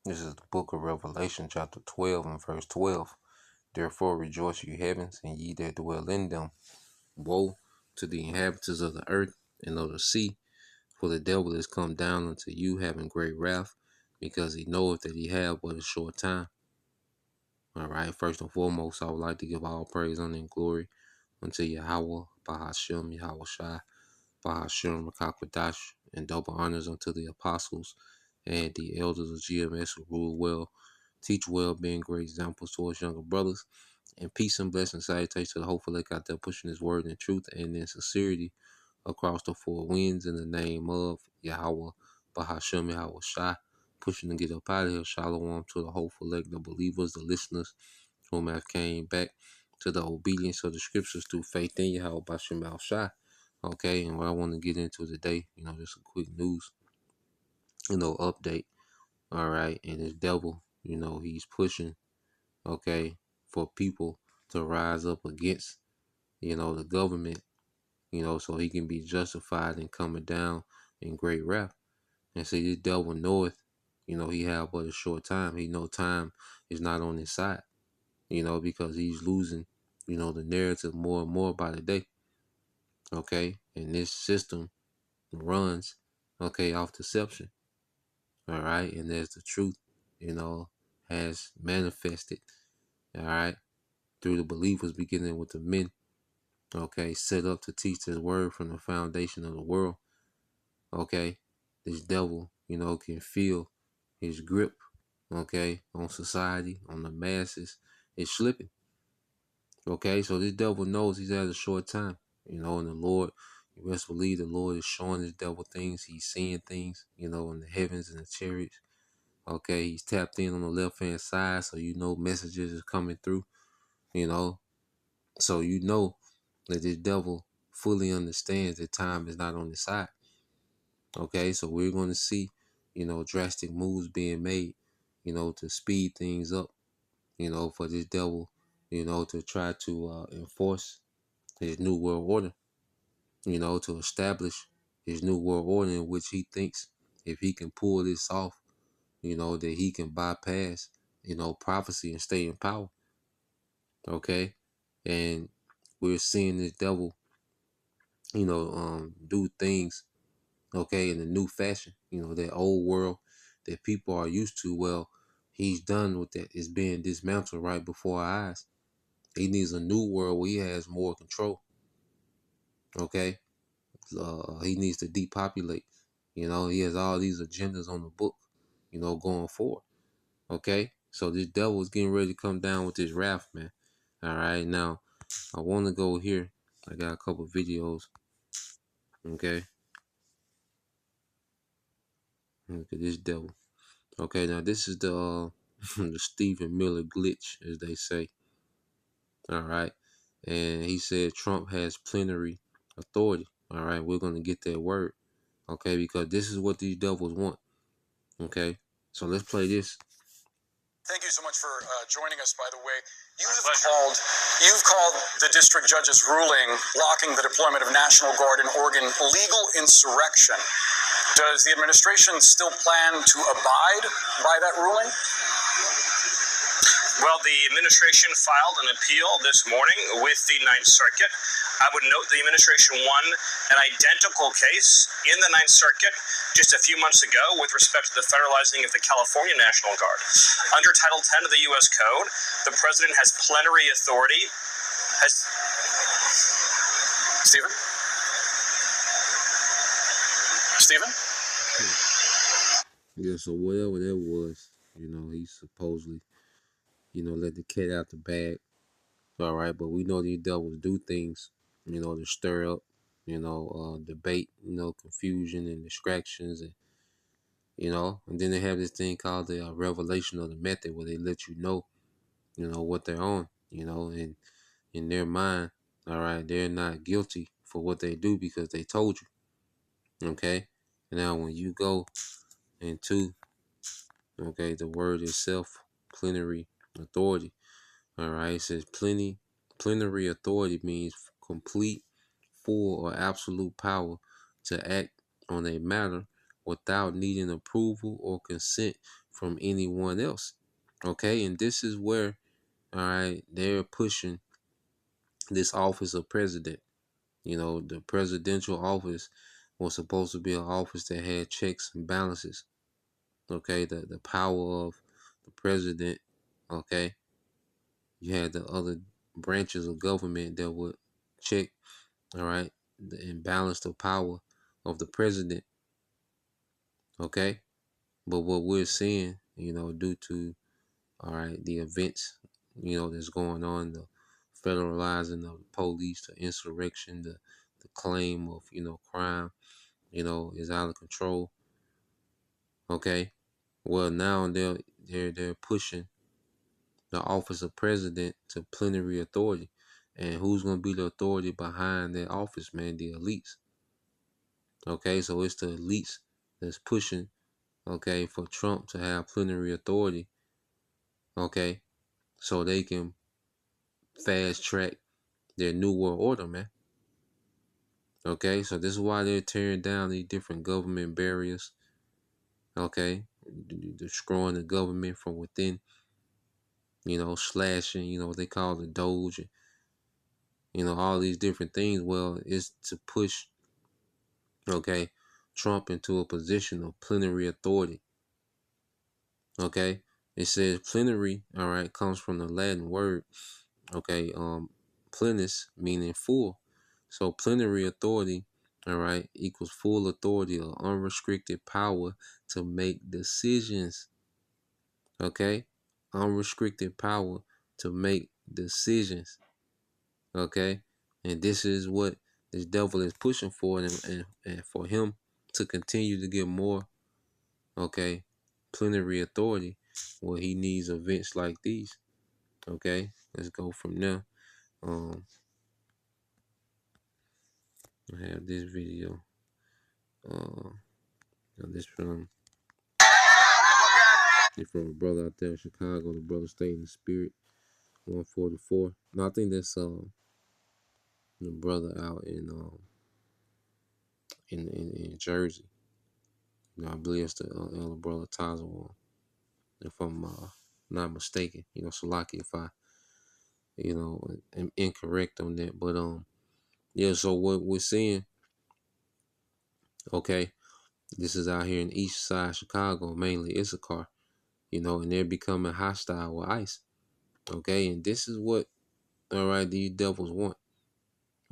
This is the book of Revelation, chapter 12 and verse 12. Therefore rejoice, ye heavens, and ye that dwell in them. Woe to the inhabitants of the earth and of the sea, for the devil is come down unto you, having great wrath, because he knoweth that he have but a short time. All right, first and foremost, I would like to give all praise, honor, and glory unto Yahweh, Bahashem, Yahweh Shai, Bahashem, Rakakwadash, and double honors unto the apostles and the elders of GMS who rule well, teach well, being great examples to us younger brothers. And peace and blessing salutations to the hopeful like out there pushing his word in truth and in sincerity across the four winds in the name of Yahweh, Bahashem, Yahweh Shai, pushing to get up out of here. Shalom to the hopeful like the believers, the listeners whom have came back to the obedience of the scriptures through faith in Yahweh, Bahashem, Yahweh Shai. Okay, and what I want to get into today, just a quick news, update. All right, and this devil, he's pushing, okay, for people to rise up against, the government, so he can be justified in coming down in great wrath. And see, this devil knoweth, he have but a short time. He know time is not on his side, because he's losing, the narrative more and more by the day. Okay, and this system runs, okay, off deception. All right, and as the truth, has manifested, all right, through the believers beginning with the men, okay, set up to teach his word from the foundation of the world. Okay, this devil, can feel his grip, okay, on society, on the masses. It's slipping. Okay, so this devil knows he's at a short time, and the Lord, you best believe the Lord is showing this devil things. He's seeing things, in the heavens and the chariots. Okay, he's tapped in on the left hand side, so messages is coming through, so that this devil fully understands that time is not on his side. Okay, so we're going to see, drastic moves being made, to speed things up, for this devil, to try to enforce his new world order, to establish his new world order in which he thinks if he can pull this off, that he can bypass, prophecy and stay in power. Okay, and we're seeing this devil, do things, okay, in a new fashion. That old world that people are used to. Well, he's done with that. It's being dismantled right before our eyes. He needs a new world where he has more control. Okay, he needs to depopulate. He has all these agendas on the book, going forward. Okay, so this devil is getting ready to come down with this wrath, man. All right, now I want to go here. I got a couple videos. Okay, look at this devil. Okay, now this is the the Stephen Miller glitch, as they say. All right, and he said Trump has plenary authority. All right, we're gonna get that word. Okay, because this is what these devils want. Okay, so let's play this. Thank you so much for joining us, by the way. You've called the district judge's ruling blocking the deployment of National Guard in Oregon legal insurrection. Does the administration still plan to abide by that ruling? Well, the administration filed an appeal this morning with the Ninth Circuit. I would note the administration won an identical case in the Ninth Circuit just a few months ago with respect to the federalizing of the California National Guard. Under Title 10 of the U.S. Code, the president has plenary authority. Stephen? Stephen? Yeah, so whatever that was, he supposedly, let the cat out the bag. All right, but we know these devils do things, to stir up, debate, confusion and distractions, and then they have this thing called the revelation of the method, where they let what they're on, and in their mind, all right, they're not guilty for what they do because they told you, okay. Now, when you go into, okay, the word itself, plenary authority. All right, it says plenary authority means complete, full, or absolute power to act on a matter without needing approval or consent from anyone else. Okay, and this is where, all right, they're pushing this office of president. You know, the presidential office was supposed to be an office that had checks and balances. Okay, the power of the president. Okay, you had the other branches of government that would check, all right, and balance the power of the president. Okay, but what we're seeing, you know, due to, all right, the events, you know, that's going on, the federalizing of the police, the insurrection, the claim of, you know, crime, you know, is out of control. Okay, well now they're pushing the office of president to plenary authority, and who's gonna be the authority behind that office, man? The elites. Okay, so it's the elites that's pushing, okay, for Trump to have plenary authority. Okay, so they can fast track their new world order, man. Okay, so this is why they're tearing down these different government barriers. Okay, destroying the government from within. You know, slashing. You know what they call the Doge. You know, all these different things. Well, it's to push, okay, Trump into a position of plenary authority. Okay, it says plenary. All right, comes from the Latin word. Okay, plenus meaning full. So plenary authority, all right, equals full authority or unrestricted power to make decisions. Okay, unrestricted power to make decisions. Okay, and this is what this devil is pushing for, and for him to continue to get more, okay, plenary authority. Well, he needs events like these. Okay, let's go from there. I have this video. This from a brother out there in Chicago. The brother stayed in the spirit. 144. No, I think that's the brother out in Jersey. You know, I believe it's the elder brother Tazawam, if I'm not mistaken. You know, so lucky if I, you know, am incorrect on that. But yeah. So what we're seeing, okay, this is out here in East Side Chicago, mainly Issachar. You know, and they're becoming hostile with ICE. Okay, and this is what, all right, these devils want.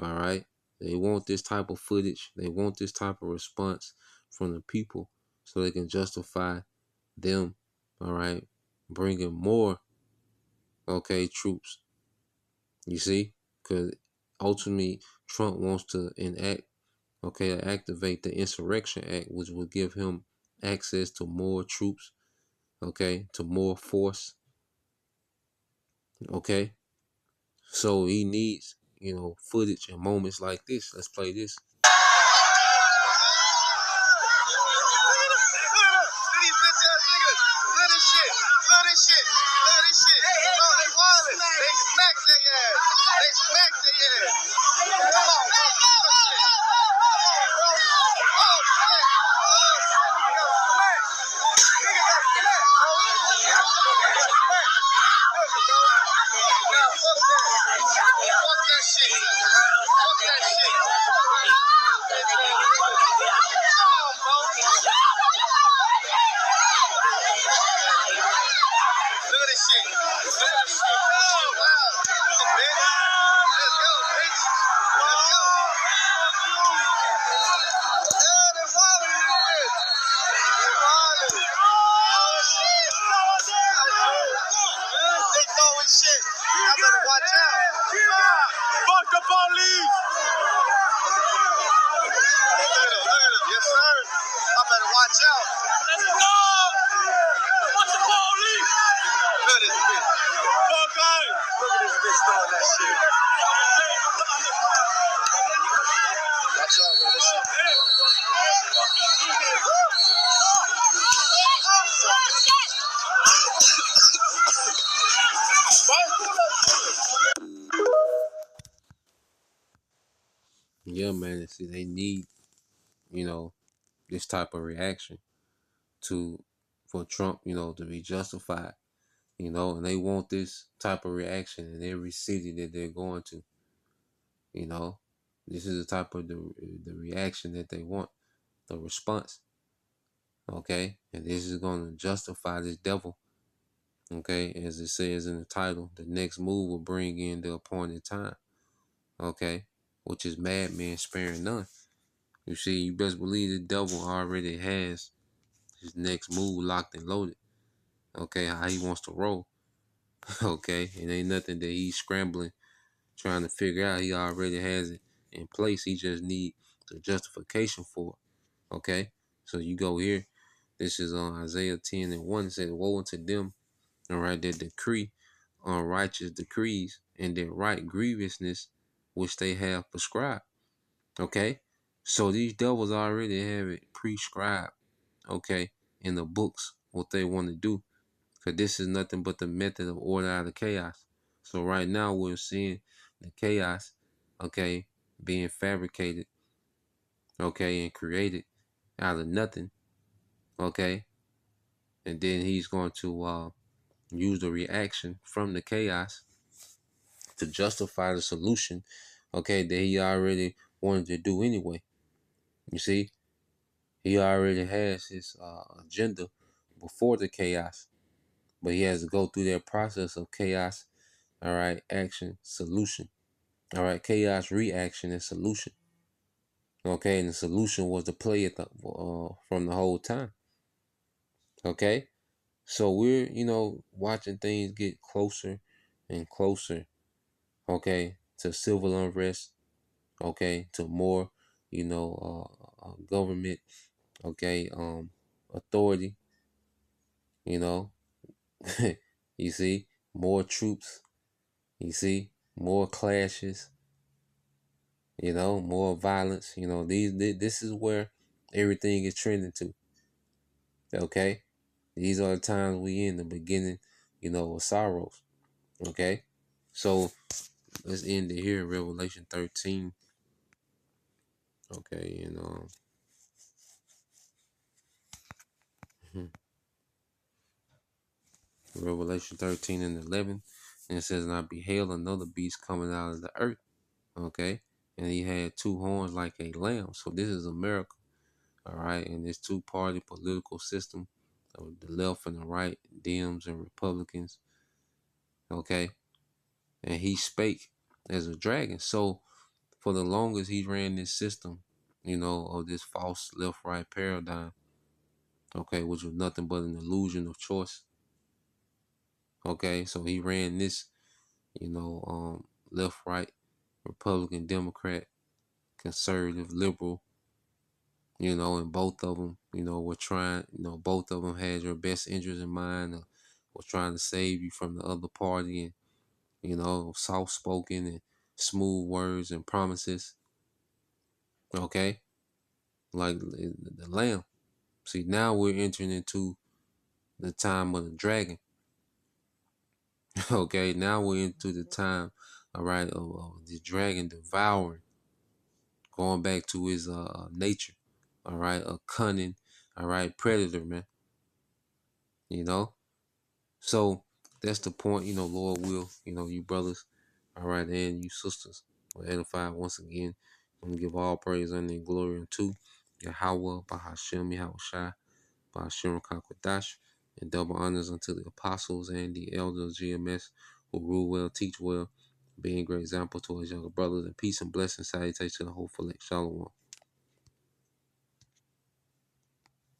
All right, they want this type of footage. They want this type of response from the people, so they can justify them, all right, bringing more, okay, troops. You see, because ultimately Trump wants to activate the Insurrection Act, which will give him access to more troops, okay, to more force, okay. So he needs, you know, footage and moments like this. Let's play this. Yeah, man. See, they need, you know, this type of reaction for Trump, to be justified, and they want this type of reaction in every city that they're going to, you know. This is the type of the reaction that they want, the response, okay? And this is going to justify this devil, okay? As it says in the title, the next move will bring in the appointed time, okay? Which is madmen sparing none. You see, you best believe the devil already has his next move locked and loaded, okay? How he wants to roll, okay? It ain't nothing that he's scrambling, trying to figure out. He already has it in place. He just need the justification for it, okay? So you go here. This is on Isaiah 10:1. It says, woe unto them, all right, that decree unrighteous decrees and their right grievousness which they have prescribed, okay? So these devils already have it prescribed, okay, in the books, what they want to do. Because this is nothing but the method of order out of chaos. So right now we're seeing the chaos, okay, being fabricated, okay, and created out of nothing, okay. And then he's going to use the reaction from the chaos to justify the solution, okay, that he already wanted to do anyway. You see, he already has his agenda before the chaos, but he has to go through that process of chaos, all right, action, solution, all right, chaos, reaction, and solution. Okay, and the solution was to play it from the whole time. Okay, so we're watching things get closer and closer. Okay, to civil unrest. Okay, to more government. Okay, authority. You know, you see more troops. You see more clashes. More violence. This is where everything is trending to. Okay, these are the times we in the beginning, of sorrows. Okay, so let's end it here in Revelation 13. Okay, and Revelation 13:11, and it says, and I beheld another beast coming out of the earth. Okay, and he had two horns like a lamb. So this is America. All right, and this two-party political system of the left and the right, Dems and Republicans. Okay, and he spake as a dragon. So for the longest he ran this system, of this false left-right paradigm, okay, which was nothing but an illusion of choice. Okay, so he ran this, left-right, Republican, Democrat, conservative, liberal, and both of them, were trying, both of them had your best interest in mind, were trying to save you from the other party, and, soft-spoken and smooth words and promises, okay, like the lamb. See, now we're entering into the time of the dragon, okay, now we're into the time, all right, of the dragon devouring, going back to his nature, all right, a cunning, all right, predator, man, So that's the point, Lord will, you brothers, all right, and you sisters will edify once again. I'm going to give all praise, honor, and glory unto Yahweh, Bahashem, Yahushai, Bahashem, Kakwadash, and double honors unto the apostles and the elders of GMS who rule well, teach well, being great example to his younger brothers, and peace and blessings, salutation to the whole elect. Shalom.